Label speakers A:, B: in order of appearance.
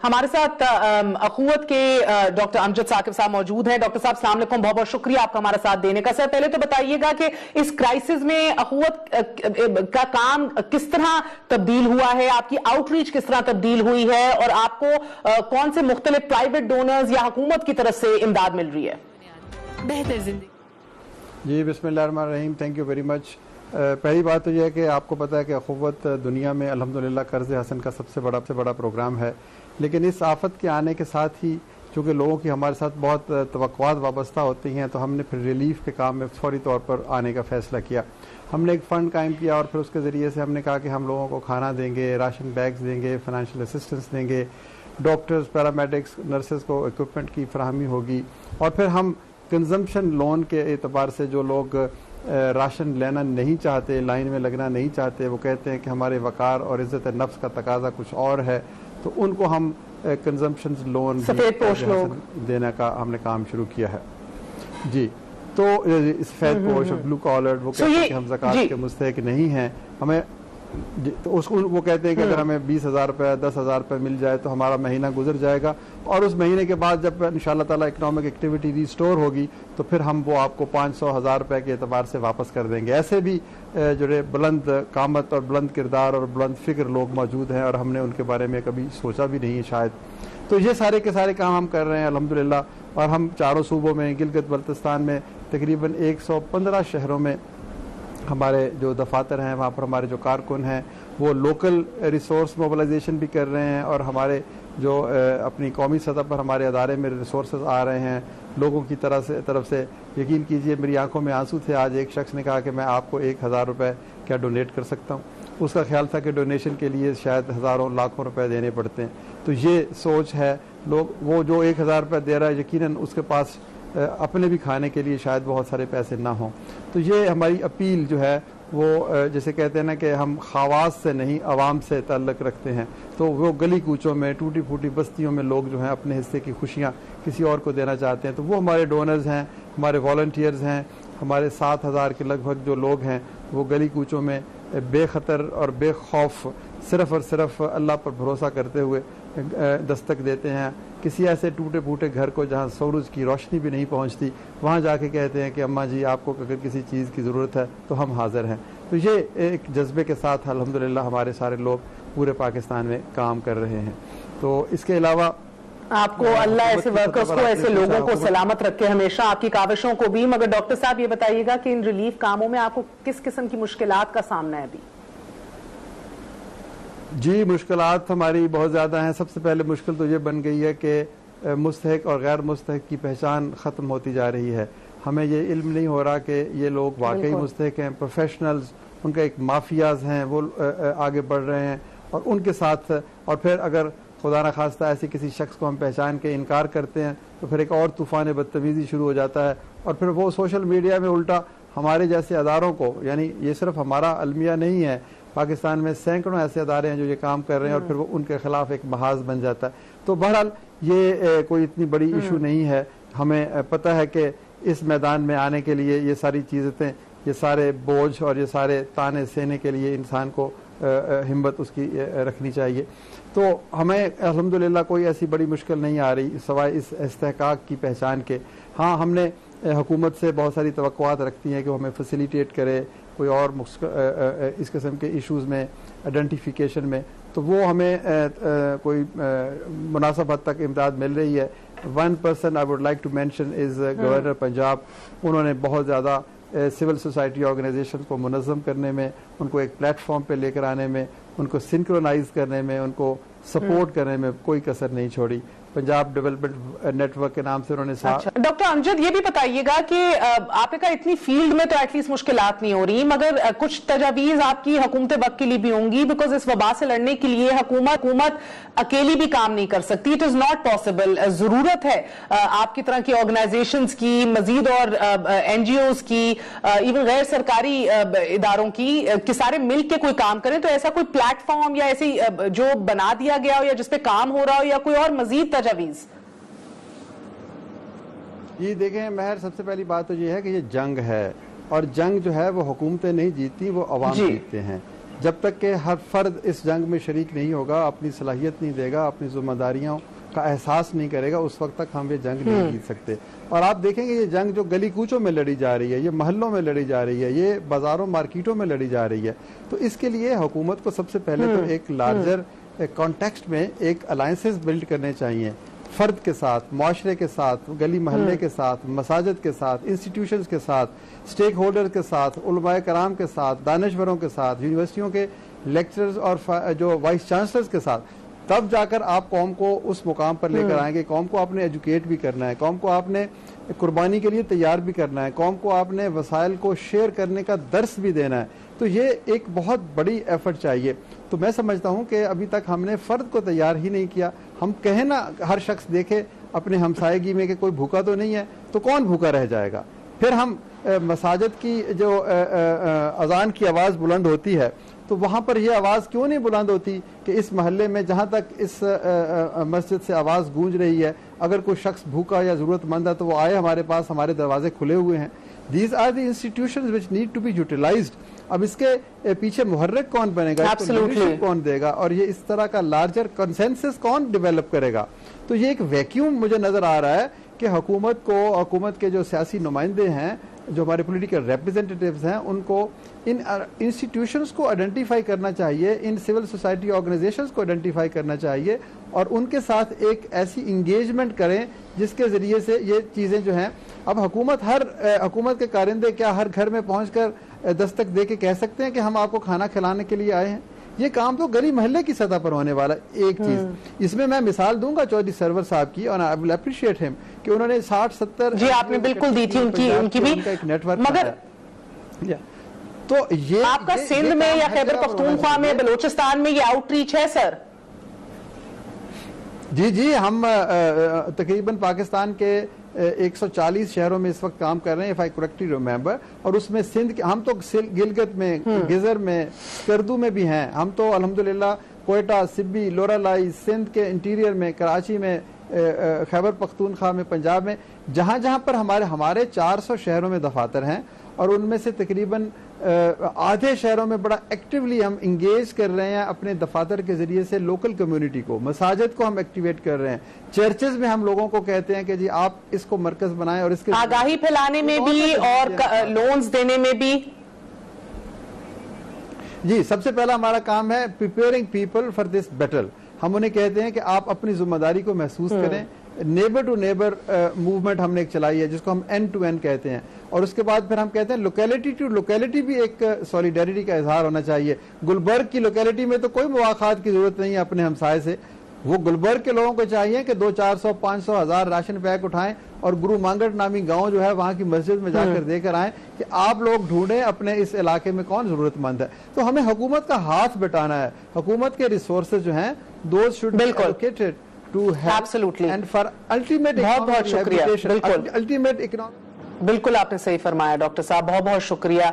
A: ہمارے ساتھ اخوت کے ڈاکٹر امجد ثاقب صاحب موجود ہیں. ڈاکٹر صاحب السلام علیکم, بہت بہت شکریہ آپ کا ہمارا ساتھ دینے کا. سر پہلے تو بتائیے گا کہ اس کرائسس میں اخوت کا کام کس طرح تبدیل ہوا ہے, آپ کی آؤٹ ریچ کس طرح تبدیل ہوئی ہے, اور آپ کو کون سے مختلف پرائیویٹ ڈونرز یا حکومت کی طرف سے امداد مل رہی ہے؟
B: بہتر زندگی.
C: جی بسم اللہ الرحمن الرحیم, تھینک یو ویری مچ. پہلی بات تو یہ ہے کہ آپ کو پتہ ہے کہ اخوت دنیا میں الحمدللہ قرض حسن کا سب سے بڑا پروگرام ہے, لیکن اس آفت کے آنے کے ساتھ ہی چونکہ لوگوں کی ہمارے ساتھ بہت توقعات وابستہ ہوتی ہیں, تو ہم نے پھر ریلیف کے کام میں فوری طور پر آنے کا فیصلہ کیا. ہم نے ایک فنڈ قائم کیا اور پھر اس کے ذریعے سے ہم نے کہا کہ ہم لوگوں کو کھانا دیں گے, راشن بیگز دیں گے, فائنینشیل اسسٹنس دیں گے, ڈاکٹرز, پیرامیڈکس, نرسز کو اکوپمنٹ کی فراہمی ہوگی, اور پھر ہم کنزمپشن لون کے اعتبار سے جو لوگ راشن لینا نہیں چاہتے, لائن میں لگنا نہیں چاہتے, وہ کہتے ہیں کہ ہمارے وقار اور عزت نفس کا تقاضا کچھ اور ہے, تو ان کو ہم کنزمپشن لون دینے کا ہم نے کام شروع کیا ہے. جی تو سفید پوش اور بلو کالرڈ وہ کہتے ہیں کہ ہم زکوٰۃ کے مستحق نہیں ہیں, ہمیں تو اس کو وہ کہتے ہیں کہ اگر ہمیں 20,000 روپے 10,000 روپے مل جائے تو ہمارا مہینہ گزر جائے گا, اور اس مہینے کے بعد جب انشاءاللہ تعالیٰ اکنامک ایکٹیویٹی ریسٹور ہوگی تو پھر ہم وہ آپ کو 500,000 روپے کے اعتبار سے واپس کر دیں گے. ایسے بھی جو بلند قامت اور بلند کردار اور بلند فکر لوگ موجود ہیں, اور ہم نے ان کے بارے میں کبھی سوچا بھی نہیں شاید. تو یہ سارے کے سارے کام ہم کر رہے ہیں الحمدللہ, اور ہم چاروں صوبوں میں, گلگت بلتستان میں تقریباً 115 شہروں میں ہمارے جو دفاتر ہیں, وہاں پر ہمارے جو کارکن ہیں وہ لوکل ریسورس موبلائزیشن بھی کر رہے ہیں, اور ہمارے جو اپنی قومی سطح پر ہمارے ادارے میں ریسورسز آ رہے ہیں لوگوں کی طرف سے. یقین کیجئے میری آنکھوں میں آنسو تھے. آج ایک شخص نے کہا کہ میں آپ کو 1,000 روپے کیا ڈونیٹ کر سکتا ہوں. اس کا خیال تھا کہ ڈونیشن کے لیے شاید ہزاروں لاکھوں روپے دینے پڑتے ہیں. تو یہ سوچ ہے لوگ, وہ جو 1,000 روپے دے رہا ہے یقیناً اس کے پاس اپنے بھی کھانے کے لیے شاید بہت سارے پیسے نہ ہوں. تو یہ ہماری اپیل جو ہے وہ جیسے کہتے ہیں نا کہ ہم خواص سے نہیں عوام سے تعلق رکھتے ہیں, تو وہ گلی کوچوں میں, ٹوٹی پھوٹی بستیوں میں لوگ جو ہیں اپنے حصے کی خوشیاں کسی اور کو دینا چاہتے ہیں, تو وہ ہمارے ڈونرز ہیں, ہمارے والنٹیئرز ہیں, ہمارے 7,000 کے لگ بھگ جو لوگ ہیں وہ گلی کوچوں میں بے خطر اور بے خوف صرف اور صرف اللہ پر بھروسہ کرتے ہوئے دستک دیتے ہیں. کسی ایسے ٹوٹے پھوٹے گھر کو جہاں سورج کی روشنی بھی نہیں پہنچتی, وہاں جا کے کہتے ہیں کہ اماں جی آپ کو اگر کسی چیز کی ضرورت ہے تو ہم حاضر ہیں. تو یہ ایک جذبے کے ساتھ الحمدللہ ہمارے سارے لوگ پورے پاکستان میں کام کر رہے ہیں. تو اس کے علاوہ
A: آپ کو اللہ ایسے ورکرز کو, ایسے لوگوں کو سلامت رکھے ہمیشہ, آپ کی کاوشوں کو بھی. مگر ڈاکٹر صاحب یہ بتائیے گا کہ ان ریلیف کاموں میں آپ کو کس قسم کی مشکلات کا سامنا ہے ابھی؟
C: جی مشکلات ہماری بہت زیادہ ہیں. سب سے پہلے مشکل تو یہ بن گئی ہے کہ مستحق اور غیر مستحق کی پہچان ختم ہوتی جا رہی ہے. ہمیں یہ علم نہیں ہو رہا کہ یہ لوگ واقعی مستحق ہیں. پروفیشنلز, ان کا ایک مافیاز ہیں, وہ آگے بڑھ رہے ہیں, اور ان کے ساتھ, اور پھر اگر خدا نہ خواستہ ایسے کسی شخص کو ہم پہچان کے انکار کرتے ہیں تو پھر ایک اور طوفان بدتمیزی شروع ہو جاتا ہے, اور پھر وہ سوشل میڈیا میں الٹا ہمارے جیسے اداروں کو, یعنی یہ صرف ہمارا المیہ نہیں ہے, پاکستان میں سینکڑوں ایسے ادارے ہیں جو یہ کام کر رہے ہیں, اور پھر وہ ان کے خلاف ایک محاذ بن جاتا ہے. تو بہرحال یہ کوئی اتنی بڑی ایشو نہیں ہے. ہمیں پتہ ہے کہ اس میدان میں آنے کے لیے یہ ساری چیزیں, یہ سارے بوجھ اور یہ سارے تانے سہنے کے لیے انسان کو ہمت اس کی رکھنی چاہیے. تو ہمیں الحمدللہ کوئی ایسی بڑی مشکل نہیں آ رہی سوائے اس استحقاق کی پہچان کے. ہاں ہم نے حکومت سے بہت ساری توقعات رکھتی ہیں کہ وہ ہمیں فیسیلیٹیٹ کرے کوئی اور اس قسم کے ایشوز میں, آئیڈینٹیفیکیشن میں, تو وہ ہمیں کوئی مناسب حد تک امداد مل رہی ہے. One person I would like to mention is governor Punjab. انہوں نے بہت زیادہ سول سوسائٹی آرگنائزیشنز کو منظم کرنے میں, ان کو ایک پلیٹ فارم پہ لے کر آنے میں, ان کو سنکرونائز کرنے میں, ان کو سپورٹ کرنے میں کوئی کسر نہیں چھوڑی. پنجاب ڈیولپمنٹ نیٹ ورک کے نام سے انہوں نے
A: ڈاکٹر امجد یہ بھی بتائیے گا کہ آپ نے کہا اتنی فیلڈ میں تو ایٹ لیسٹ مشکلات نہیں ہو رہی, مگر کچھ تجاویز آپ کی حکومت وقت کے لیے بھی ہوں گی, بیکاز اس وبا سے لڑنے کے لیے حکومت اکیلی بھی کام نہیں کر سکتی. It is not possible. ضرورت ہے آپ کی طرح کی آرگنائزیشنز کی, مزید اور این جی اوز کی, ایون غیر سرکاری اداروں کی, کہ سارے مل کے کوئی کام کریں. تو ایسا کوئی پلیٹ فارم یا ایسی جو بنا دیا گیا ہو یا جس پہ کام ہو رہا ہو, یا کوئی اور مزید تجاویز؟
C: جی دیکھیں مہر, سب سے پہلی بات تو یہ ہے کہ یہ جنگ ہے, اور جنگ جو ہے وہ حکومتیں نہیں جیتتی, وہ عوام جیتتے ہیں. جب تک کہ ہر فرد اس جنگ میں شریک نہیں ہوگا، اپنی صلاحیت نہیں دے گا، اپنی ذمہ داریوں کا احساس نہیں کرے گا، اس وقت تک ہم یہ جنگ نہیں جیت سکتے۔ اور آپ دیکھیں گے یہ جنگ جو گلی کوچوں میں لڑی جا رہی ہے، یہ محلوں میں لڑی جا رہی ہے، یہ بازاروں مارکیٹوں میں لڑی جا رہی ہے، تو اس کے لیے حکومت کو سب سے پہلے تو ایک لارجر کانٹیکسٹ میں ایک الائنسز بلڈ کرنے چاہیے، فرد کے ساتھ، معاشرے کے ساتھ، گلی محلے کے ساتھ، مساجد کے ساتھ، انسٹیٹیوشنز کے ساتھ، سٹیک ہولڈر کے ساتھ، علماء کرام کے ساتھ، دانشوروں کے ساتھ، یونیورسٹیوں کے لیکچرز اور جو وائس چانسلرز کے ساتھ، تب جا کر آپ قوم کو اس مقام پر لے کر آئیں گے۔ قوم کو آپ نے ایجوکیٹ بھی کرنا ہے، قوم کو آپ نے قربانی کے لیے تیار بھی کرنا ہے، قوم کو آپ نے وسائل کو شیئر کرنے کا درس بھی دینا ہے، تو یہ ایک بہت بڑی ایفرٹ چاہیے۔ تو میں سمجھتا ہوں کہ ابھی تک ہم نے فرد کو تیار ہی نہیں کیا۔ ہم کہیں نا ہر شخص دیکھے اپنے ہمسائیگی میں کہ کوئی بھوکا تو نہیں ہے، تو کون بھوکا رہ جائے گا؟ پھر ہم مساجد کی جو اذان کی آواز بلند ہوتی ہے تو وہاں پر یہ آواز کیوں نہیں بلند ہوتی کہ اس محلے میں جہاں تک اس مسجد سے آواز گونج رہی ہے، اگر کوئی شخص بھوکا یا ضرورت مند ہے تو وہ آئے ہمارے پاس، ہمارے دروازے کھلے ہوئے ہیں۔ These are the institutions which need to be utilized۔ اب اس کے پیچھے محرک کون بنے گا، لیڈرشپ کون دے گا، اور یہ اس طرح کا لارجر کنسنسس کون ڈیولپ کرے گا؟ تو یہ ایک ویکیوم مجھے نظر آ رہا ہے کہ حکومت کے جو سیاسی نمائندے ہیں، جو ہمارے پولیٹیکل ریپرزینٹیٹیوز ہیں، ان کو ان انسٹیٹیوشنز کو آئیڈینٹیفائی کرنا چاہیے، ان سول سوسائٹی آرگنائزیشنز کو آئیڈینٹیفائی کرنا چاہیے، اور ان کے ساتھ ایک ایسی انگیجمنٹ کریں جس کے ذریعے سے یہ چیزیں جو ہیں، اب حکومت کے کارندے کیا ہر گھر میں پہنچ کر دستک دے کے کہہ سکتے ہیں کہ ہم آپ کو کھانا کھلانے کے لیے آئے ہیں؟ یہ کام تو گلی محلے کی سطح پر ہونے والا ایک چیز۔ اس میں میں مثال دوں گا چودھری سرور صاحب کی، اور آئی ول اپریشیٹ ہم کہ انہوں نے 60-70
A: جی آپ نے بالکل دی تھی ان کی بھی، مگر
C: تو یہ
A: آپ کا سندھ میں یا خیبر پختونخوا میں، بلوچستان میں یہ آؤٹ ریچ ہے سر؟
C: جی ہم تقریباً پاکستان کے 140 شہروں میں اس وقت کام کر رہے ہیں، if I correctly remember، اور اس میں سندھ ہم تو گلگت میں، گزر میں، کردو میں بھی ہیں، ہم تو الحمدللہ کوئٹہ، سبی، لورالائی، سندھ کے انٹیریئر میں، کراچی میں، خیبر پختونخوا میں، پنجاب میں، جہاں جہاں پر ہمارے 400 شہروں میں دفاتر ہیں، اور ان میں سے تقریباً آدھے شہروں میں بڑا ایکٹیولی ہم انگیج کر رہے ہیں اپنے دفاتر کے ذریعے سے لوکل کمیونٹی کو، مساجد کو ہم ایکٹیویٹ کر رہے ہیں، چرچز میں ہم لوگوں کو کہتے ہیں کہ جی آپ اس کو مرکز بنائیں، اور اس کے
A: آگاہی پھیلانے میں بھی اور لونز دینے میں بھی۔
C: جی سب سے پہلا ہمارا کام ہے preparing people for this battle. ہم انہیں کہتے ہیں کہ آپ اپنی ذمہ داری کو محسوس کریں۔ نیبر ٹو نیبر موومنٹ ہم نے ایک چلائی ہے جس کو ہم اینڈ ٹو اینڈ کہتے ہیں، اور اس کے بعد پھر ہم کہتے ہیں لوکیلٹی ٹو لوکیلٹی بھی ایک سولیڈیرٹی کا اظہار ہونا چاہیے۔ گلبرگ کی لوکیلٹی میں تو کوئی مواخات کی ضرورت نہیں ہے اپنے ہمسائے سے، وہ گلبرگ کے لوگوں کو چاہیے کہ 200-400 500 1000 راشن پیک اٹھائیں اور گرو مانگٹ نامی گاؤں جو ہے وہاں کی مسجد میں جا کر دے کر آئیں کہ آپ لوگ ڈھونڈیں اپنے اس علاقے میں کون ضرورت مند ہے۔ تو ہمیں حکومت کا ہاتھ بٹانا ہے، حکومت کے ریسورسز جو ہیں those should be allocated to help
A: Absolutely.
C: and for ultimate
A: بہت شکریہ،
C: ultimate economic
A: بالکل آپ نے صحیح فرمایا ڈاکٹر صاحب، بہت شکریہ۔